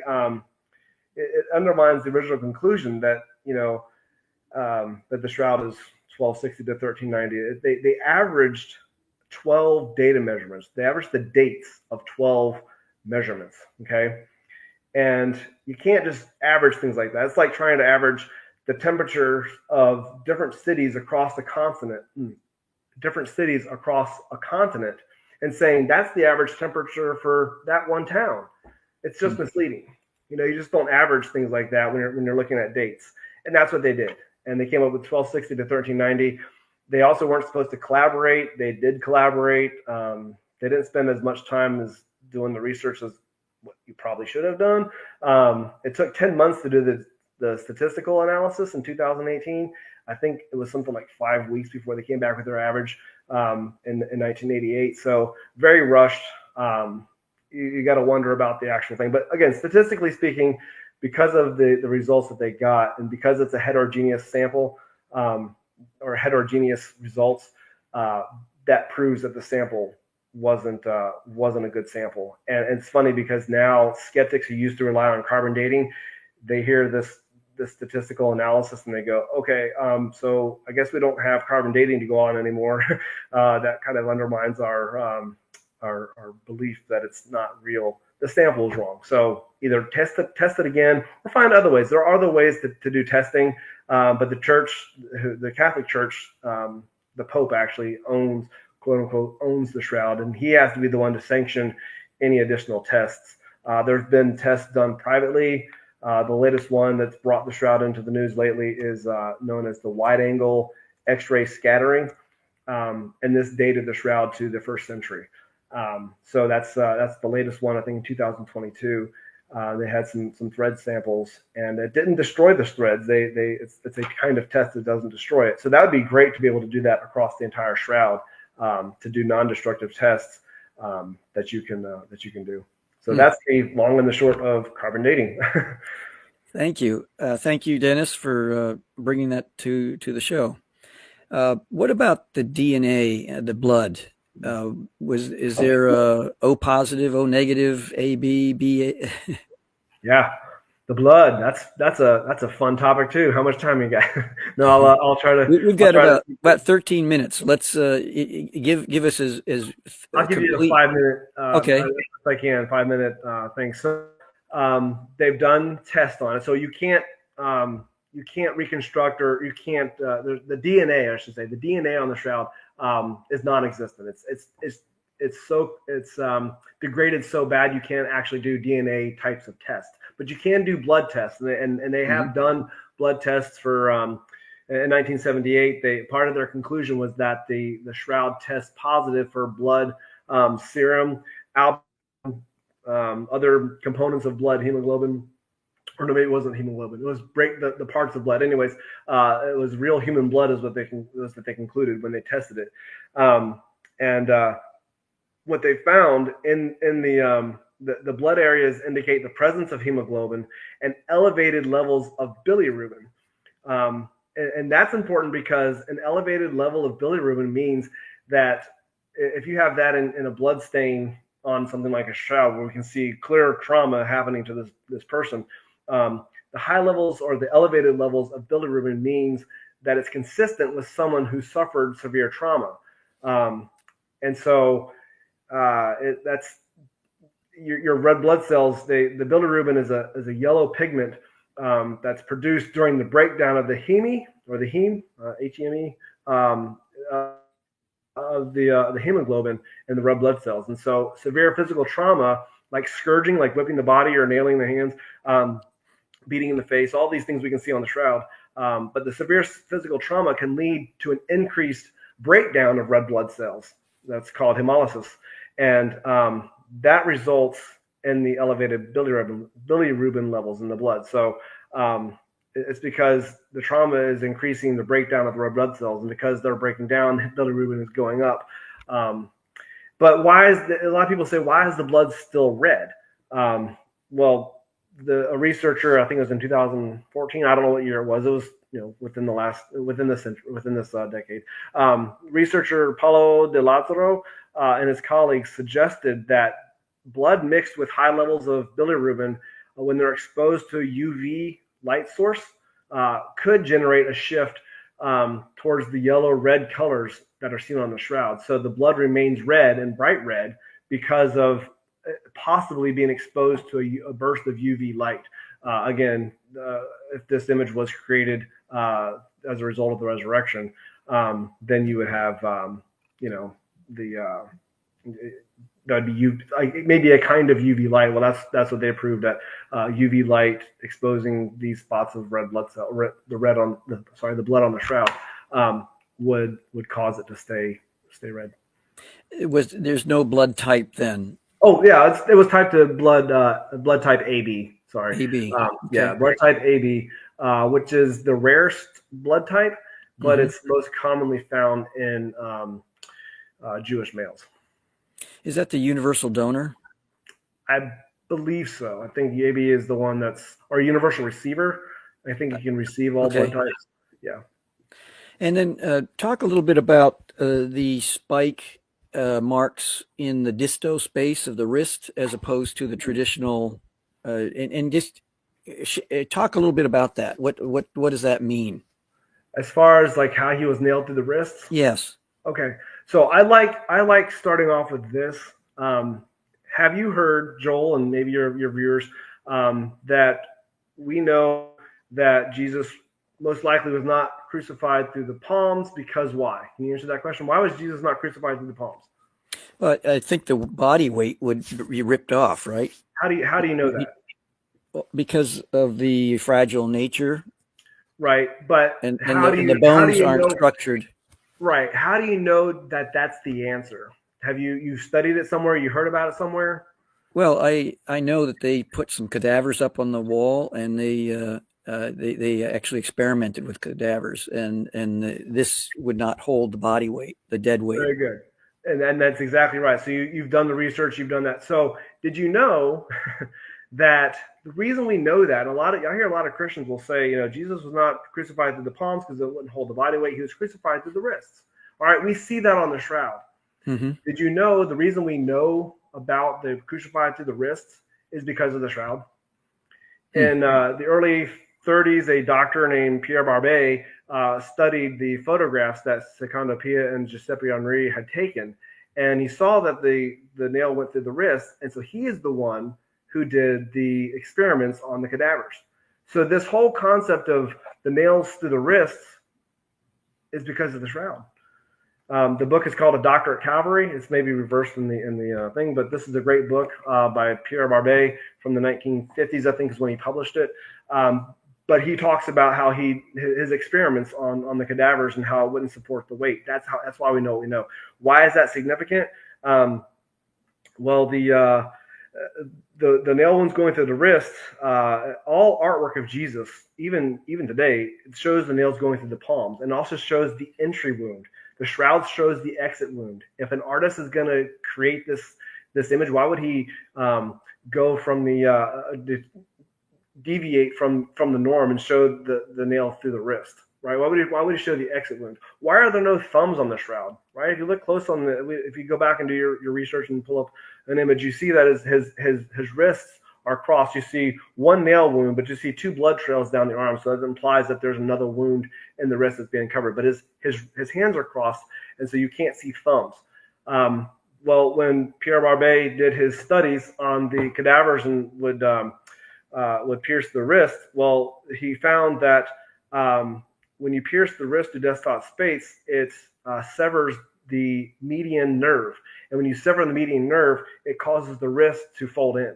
undermines the original conclusion that that the Shroud is 1260 to 1390. They averaged 12 data measurements. They averaged the dates of 12 measurements. Okay, and you can't just average things like that. It's like trying to average the temperatures of different cities across the continent, and saying that's the average temperature for that one town. It's just misleading. You just don't average things like that when you're looking at dates. And that's what they did. And they came up with 1260 to 1390. They also weren't supposed to collaborate. They did collaborate. They didn't spend as much time as doing the research as what you probably should have done. It took 10 months to do the statistical analysis in 2018. I think it was something like 5 weeks before they came back with their average in 1988. So very rushed. You got to wonder about the actual thing. But again, statistically speaking, because of the results that they got, and because it's a heterogeneous sample or heterogeneous results, that proves that the sample wasn't a good sample. And it's funny because now skeptics who used to rely on carbon dating, they hear this statistical analysis and they go, okay, so I guess we don't have carbon dating to go on anymore. That kind of undermines our belief that it's not real. The sample is wrong. So either test it again, or find other ways. There are other ways to do testing, but the church, the Catholic Church, the Pope actually owns, quote unquote, owns the Shroud, and he has to be the one to sanction any additional tests. There's been tests done privately. The latest one that's brought the Shroud into the news lately is known as the wide-angle X-ray scattering, and this dated the Shroud to the 1st century. So that's the latest one, I think, in 2022. They had some thread samples, and it didn't destroy the threads. It's a kind of test that doesn't destroy it. So that would be great to be able to do that across the entire Shroud, to do non-destructive tests. that you can do. So that's the long and the short of carbon dating. Thank you. Thank you, Dennis, for bringing that to the show. What about the DNA, the blood? Is there O positive, O negative, AB, B? Yeah, the blood. That's a fun topic too. How much time you got? No, I'll try to. We've got about 13 minutes. Let's give us as I'll give you a 5-minute. Okay. If I can, 5-minute thing. So they've done tests on it. So you can't reconstruct, or you can't the DNA, I should say, the DNA on the shroud is non-existent. It's degraded so bad you can't actually do DNA types of tests, but you can do blood tests, and they have done blood tests for in 1978. Part of their conclusion was that the shroud tests positive for blood, serum, other components of blood, hemoglobin. Or no, maybe it wasn't hemoglobin. It was the parts of blood. Anyways, it was real human blood is what they concluded when they tested it. And what they found in the blood areas indicate the presence of hemoglobin and elevated levels of bilirubin. And that's important because an elevated level of bilirubin means that if you have that in a blood stain on something like a shroud, where we can see clear trauma happening to this person, the high levels or the elevated levels of bilirubin means that it's consistent with someone who suffered severe trauma. And so that's your red blood cells. The bilirubin is a yellow pigment that's produced during the breakdown of the heme, Heme, of the hemoglobin in the red blood cells. And so severe physical trauma, like scourging, like whipping the body or nailing the hands, beating in the face, all these things we can see on the shroud. But the severe physical trauma can lead to an increased breakdown of red blood cells. That's called hemolysis. And that results in the elevated bilirubin levels in the blood. So it's because the trauma is increasing the breakdown of the red blood cells, and because they're breaking down, bilirubin is going up. But a lot of people say, why is the blood still red? Well, a researcher, I think it was in 2014. I don't know what year it was. It was within this decade. Researcher Paulo de Lazzaro and his colleagues suggested that blood mixed with high levels of bilirubin, when they're exposed to a UV light source, could generate a shift towards the yellow-red colors that are seen on the shroud. So the blood remains red and bright red because of possibly being exposed to a burst of UV light. Again, if this image was created as a result of the resurrection, then you would have, that'd be maybe a kind of UV light. Well, that's what they proved, that UV light exposing these spots of red blood cell, the blood on the shroud, would cause it to stay red. There's no blood type then. Oh yeah, it was typed to blood type AB. Sorry, AB. Okay. Yeah, blood type AB, which is the rarest blood type, but it's most commonly found in Jewish males. Is that the universal donor? I believe so. I think the AB is the one or universal receiver. I think you can receive all blood types. Yeah. And then talk a little bit about the spike marks in the distal space of the wrist as opposed to the traditional, and just talk a little bit about that. What does that mean? As far as like how he was nailed to the wrists? Yes. Okay. So I like starting off with this. Have you heard, Joel, and maybe your viewers, that we know that Jesus most likely was not crucified through the palms, because why? Can you answer that question? Why was Jesus not crucified through the palms? Well, I think the body weight would be ripped off, right? How do you know that? Well, because of the fragile nature. Right, but and the bones aren't structured. Right. How do you know that that's the answer? Have you studied it somewhere? You heard about it somewhere? Well, I know that they put some cadavers up on the wall, and they actually experimented with cadavers, and this would not hold the body weight, the dead weight. Very good. And that's exactly right. So you've done the research, you've done that. So did you know that the reason we know that, I hear a lot of Christians will say, Jesus was not crucified through the palms because it wouldn't hold the body weight. He was crucified through the wrists. All right, we see that on the shroud. Mm-hmm. Did you know the reason we know about the crucified through the wrists is because of the shroud? In the early 30s, a doctor named Pierre Barbet studied the photographs that Secondo Pia and Giuseppe Henri had taken, and he saw that the nail went through the wrist, and so he is the one who did the experiments on the cadavers. So this whole concept of the nails through the wrists is because of the shroud. The book is called A Doctor at Calvary. It's maybe reversed in the thing, but this is a great book by Pierre Barbet from the 1950s, I think is when he published it. But he talks about how his experiments on the cadavers and how it wouldn't support the weight. That's why we know what we know. Why is that significant? Well, the nail wounds going through the wrist, all artwork of Jesus, even today, it shows the nails going through the palms, and also shows the entry wound. The shroud shows the exit wound. If an artist is going to create this image, why would he go from deviate from the norm and show the nail through the wrist, right? Why would he show the exit wound? Why are there no thumbs on the shroud, right? If you look close if you go back and do your research and pull up an image, you see that his wrists are crossed. You see one nail wound, but you see two blood trails down the arm. So that implies that there's another wound in the wrist that's being covered. But his hands are crossed, and so you can't see thumbs. Well, when Pierre Barbet did his studies on the cadavers and would pierce the wrist, well, he found that when you pierce the wrist to desktop space, it severs the median nerve. And when you sever the median nerve, it causes the wrist to fold in.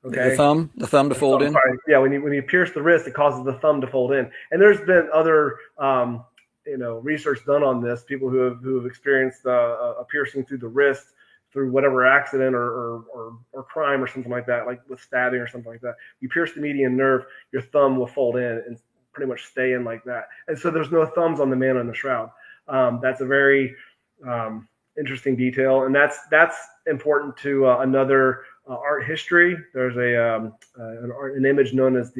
Okay. The thumb to fold in. Sorry. Yeah, when you pierce the wrist, it causes the thumb to fold in. And there's been other research done on this. People who have experienced a piercing through the wrist through whatever accident or crime or something like that, like with stabbing or something like that. You pierce the median nerve, your thumb will fold in and pretty much stay in like that. And so there's no thumbs on the man in the shroud. That's a very interesting detail, and that's important to another art history. There's an image known as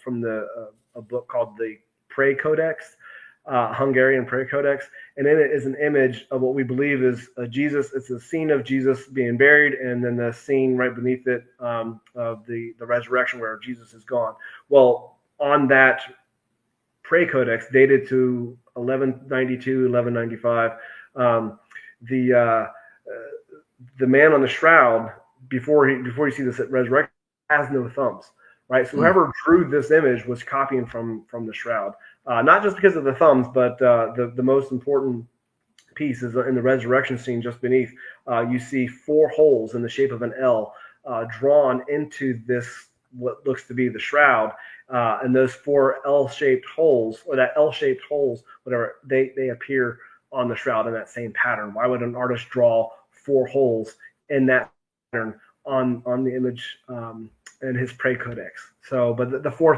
from a book called the Prayer Codex, Hungarian Prayer Codex, and in it is an image of what we believe is Jesus. It's a scene of Jesus being buried, and then the scene right beneath it of the resurrection where Jesus is gone. Well, on that Prayer Codex, dated to 1192, 1195, the man on the shroud, before you see this resurrection, has no thumbs, right? So whoever drew this image was copying from the shroud, not just because of the thumbs, but the most important piece is in the resurrection scene just beneath. You see 4 holes in the shape of an L drawn into this, what looks to be the shroud, and those 4 L-shaped holes, or that L-shaped holes, whatever, they appear on the shroud in that same pattern. Why would an artist draw 4 holes in that pattern on the image in his Prayer Codex? So, but the 4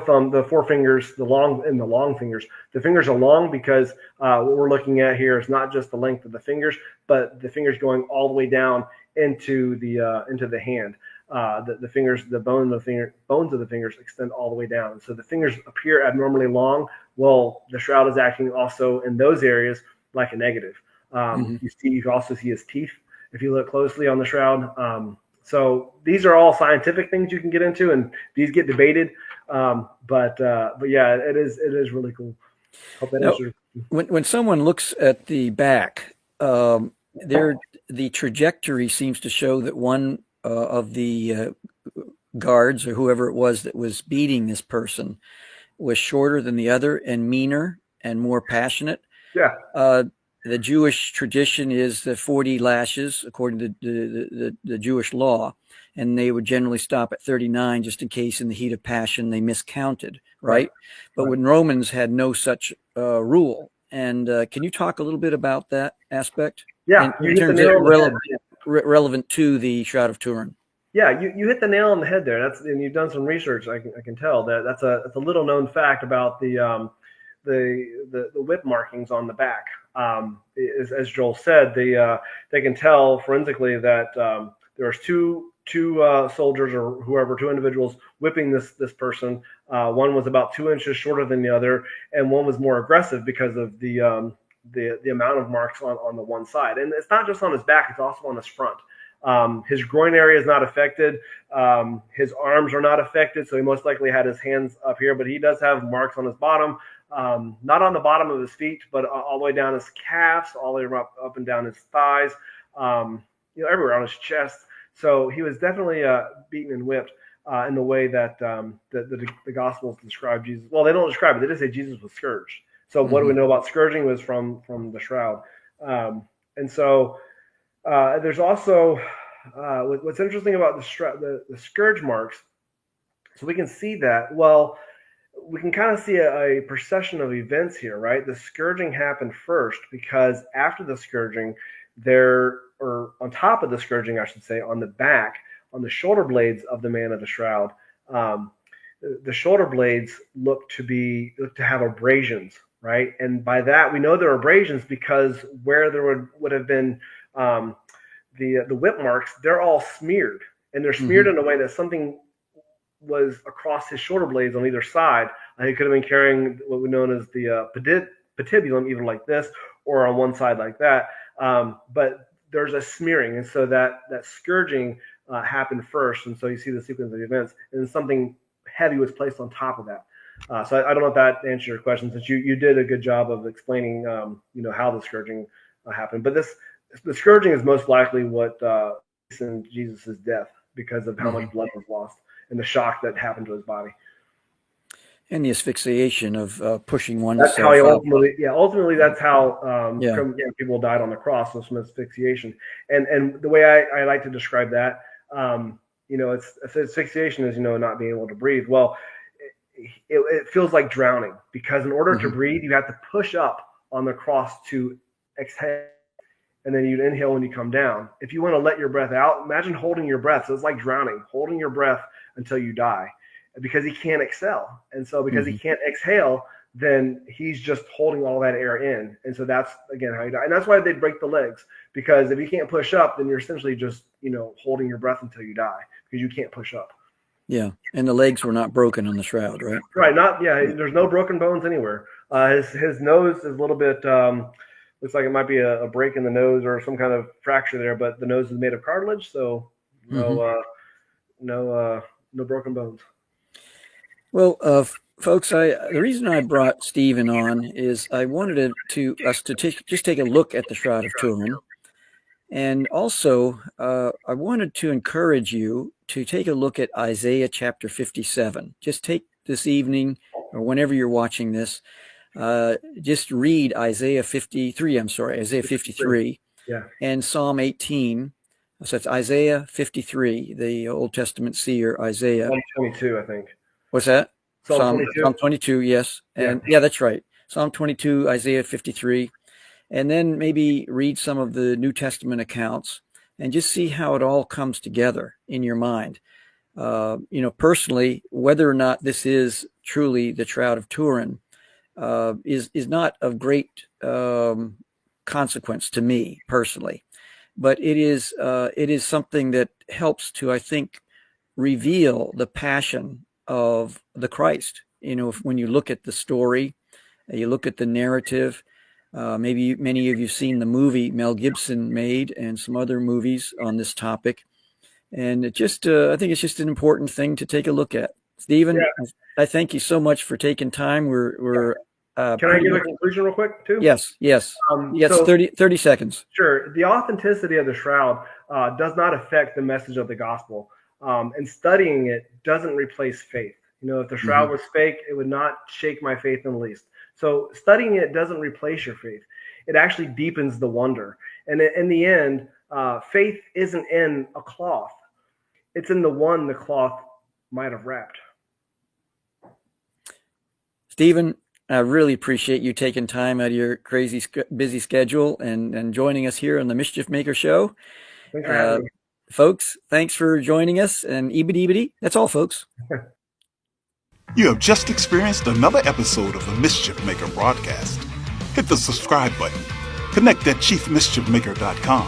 fingers, the long fingers, the fingers are long because what we're looking at here is not just the length of the fingers, but the fingers going all the way down into the hand. The fingers, the bones of the fingers extend all the way down. And so the fingers appear abnormally long. Well, the shroud is acting also in those areas like a negative. You also see his teeth if you look closely on the shroud. So these are all scientific things you can get into, and these get debated. But yeah, it is really cool. Hope that answers. When someone looks at the back, the trajectory seems to show that one of the guards or whoever it was that was beating this person was shorter than the other and meaner and more passionate. Yeah. The Jewish tradition is the 40 lashes, according to the Jewish law, and they would generally stop at 39 just in case in the heat of passion they miscounted, right? But when Romans had no such rule. And can you talk a little bit about that aspect? Yeah. In terms of relevant to the Shroud of Turin. Yeah, you hit the nail on the head there. And you've done some research. I can tell that's a little known fact about the whip markings on the back. As Joel said, they can tell forensically that there's two soldiers or whoever, two individuals whipping this person. One was about 2 inches shorter than the other, and one was more aggressive because of the amount of marks on the one side. And it's not just on his back; it's also on his front. His groin area is not affected. His arms are not affected, so he most likely had his hands up here, but he does have marks on his bottom, not on the bottom of his feet, but all the way down his calves, all the way up and down his thighs, everywhere on his chest. So he was definitely beaten and whipped in the way that the Gospels describe Jesus. Well, they don't describe it; they just say Jesus was scourged. So what do we know about scourging? Was from the shroud, and so. There's also what's interesting about the scourge marks. So we can see that. Well, we can kind of see a procession of events here, right? The scourging happened first because after the scourging, or on top of the scourging, I should say, on the back, on the shoulder blades of the man of the shroud, the shoulder blades look to have abrasions, right? And by that we know they're abrasions because where there would have been the whip marks, they're all smeared, and they're smeared in a way that something was across his shoulder blades on either side. He could have been carrying what we know as the patibulum, either like this or on one side like that. But there's a smearing, and so that scourging happened first, and so you see the sequence of events, and something heavy was placed on top of that. So I don't know if that answers your question, since you did a good job of explaining how the scourging happened. But the scourging is most likely what in Jesus' death, because of how much blood was lost and the shock that happened to his body. And the asphyxiation of pushing one. That's how he ultimately that's how people died on the cross, was from asphyxiation. And the way I like to describe that, asphyxiation is, not being able to breathe. Well, it feels like drowning, because in order to breathe, you have to push up on the cross to exhale. And then you'd inhale when you come down. If you want to let your breath out, imagine holding your breath. So it's like drowning, holding your breath until you die, because he can't exhale. And so because he can't exhale, then he's just holding all that air in. And so that's, again, how you die. And that's why they break the legs, because if you can't push up, then you're essentially just, holding your breath until you die, because you can't push up. Yeah. And the legs were not broken on the shroud, right? Right. There's no broken bones anywhere. His nose is a little bit, looks like it might be a break in the nose or some kind of fracture there, but the nose is made of cartilage, so no broken bones. Well, folks, the reason I brought Stephen on is I wanted us to take a look at the Shroud of Turin, and also I wanted to encourage you to take a look at Isaiah chapter 57. Just take this evening, or whenever you're watching this. Just read Isaiah 53, and Psalm 18. So it's Isaiah 53, the Old Testament seer Isaiah. Psalm 22, I think. What's that? Psalm 22. Psalm 22, yes. And yeah, that's right. Psalm 22, Isaiah 53. And then maybe read some of the New Testament accounts and just see how it all comes together in your mind. Personally, whether or not this is truly the Shroud of Turin, is not of great consequence to me personally, but it is something that helps to, I think, reveal the passion of the Christ. When you look at the story, you look at the narrative. Maybe many of you've seen the movie Mel Gibson made and some other movies on this topic, and I think it's just an important thing to take a look at. Stephen, I thank you so much for taking time. We're Can I give a conclusion real quick, too? Yes. 30 seconds. Sure. The authenticity of the shroud does not affect the message of the gospel. And studying it doesn't replace faith. If the shroud was fake, it would not shake my faith in the least. So studying it doesn't replace your faith. It actually deepens the wonder. And in the end, faith isn't in a cloth. It's in the one the cloth might have wrapped. Stephen, I really appreciate you taking time out of your crazy, busy schedule and joining us here on the Mischief Maker Show. Thanks for having me. Folks, thanks for joining us. And eebity, that's all, folks. You have just experienced another episode of the Mischief Maker broadcast. Hit the subscribe button, connect at chiefmischiefmaker.com.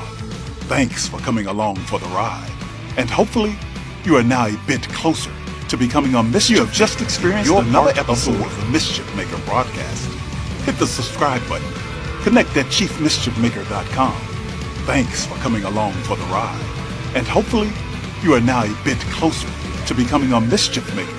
Thanks for coming along for the ride. And hopefully, you are now a bit closer to becoming a Mischief. You have just experienced another episode of the Mischief Maker broadcast. Hit the subscribe button. Connect at chiefmischiefmaker.com. Thanks for coming along for the ride. And hopefully, you are now a bit closer to becoming a Mischief Maker.